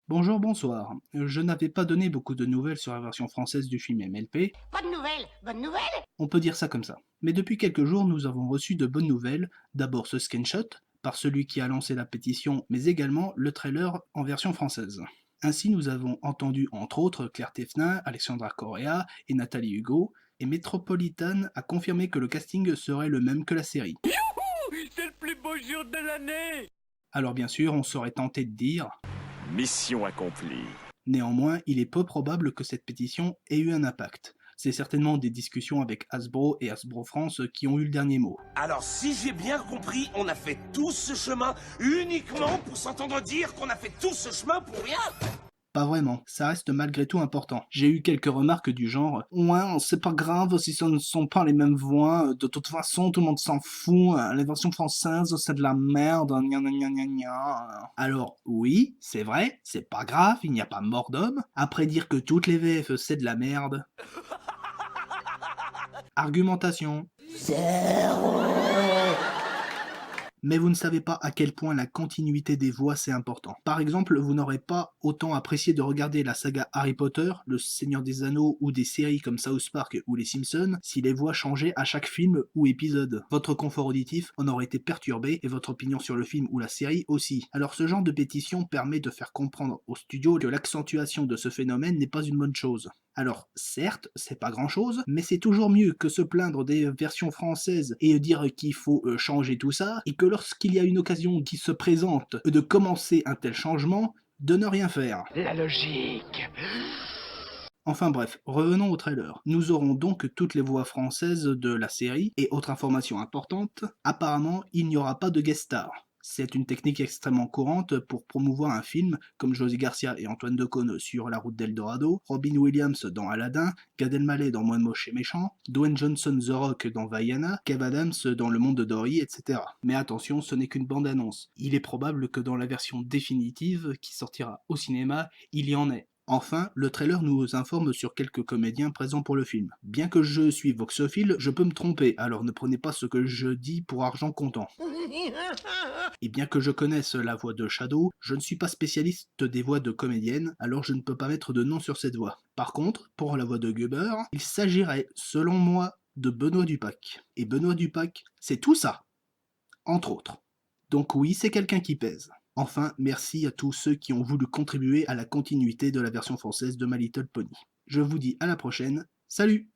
Bonjour, bonsoir. Je n'avais pas donné beaucoup de nouvelles sur la version française du film MLP, Bonne nouvelle, bonne nouvelle. on peut dire ça comme ça. Mais depuis quelques jours, nous avons reçu de bonnes nouvelles. D'abord ce screenshot, par celui qui a lancé la pétition, mais également le trailer en version française. Ainsi, nous avons entendu entre autres Claire Tefnin, Alexandra Correa et Nathalie Hugo, et Metropolitan a confirmé que le casting serait le même que la série. C'est le plus beau jour de l'année! Alors bien sûr, on serait tenté de dire Mission accomplie. néanmoins, il est peu probable que cette pétition ait eu un impact. C'est certainement des discussions avec Hasbro et Hasbro France qui ont eu le dernier mot. Alors, si j'ai bien compris, on a fait tout ce chemin uniquement pour s'entendre dire qu'on a fait tout ce chemin pour rien? Pas vraiment, ça reste malgré tout important. J'ai eu quelques remarques du genre ouais, c'est pas grave si ce ne sont pas les mêmes voix, de toute façon tout le monde s'en fout, la version française c'est de la merde, gna gna gna gna gna. Alors oui, c'est vrai, c'est pas grave, il n'y a pas mort d'homme. Après dire que toutes les VF c'est de la merde. Argumentation. Mais vous ne savez pas à quel point la continuité des voix c'est important. Par exemple, vous n'aurez pas autant apprécié de regarder la saga Harry Potter, Le Seigneur des Anneaux ou des séries comme South Park ou Les Simpsons si les voix changeaient à chaque film ou épisode. Votre confort auditif en aurait été perturbé et votre opinion sur le film ou la série aussi. Alors ce genre de pétition permet de faire comprendre au studio que l'accentuation de ce phénomène n'est pas une bonne chose. Alors, certes, c'est pas grand chose, mais c'est toujours mieux que se plaindre des versions françaises et dire qu'il faut changer tout ça, et que lorsqu'il y a une occasion qui se présente de commencer un tel changement, de ne rien faire. La logique. Enfin bref, revenons au trailer. Nous aurons donc toutes les voix françaises de la série, et autre information importante, apparemment il n'y aura pas de guest star. C'est une technique extrêmement courante pour promouvoir un film, comme José Garcia et Antoine Decaune sur La Route d'Eldorado, Robin Williams dans Aladdin, Gad Elmaleh dans Moins moche et méchant, Dwayne Johnson The Rock dans Vaiana, Kev Adams dans Le Monde de Dory, etc. Mais attention, ce n'est qu'une bande-annonce. Il est probable que dans la version définitive, qui sortira au cinéma, il y en ait. Enfin, le trailer nous informe sur quelques comédiens présents pour le film. Bien que je suis voxophile, je peux me tromper, alors ne prenez pas ce que je dis pour argent comptant. Et bien que je connaisse la voix de Shadow, je ne suis pas spécialiste des voix de comédiennes, alors je ne peux pas mettre de nom sur cette voix. Par contre, pour la voix de Gubber, il s'agirait, selon moi, de Benoît Dupac. Et Benoît Dupac, c'est tout ça, entre autres. Donc oui, c'est quelqu'un qui pèse. Enfin, merci à tous ceux qui ont voulu contribuer à la continuité de la version française de My Little Pony. Je vous dis à la prochaine, salut!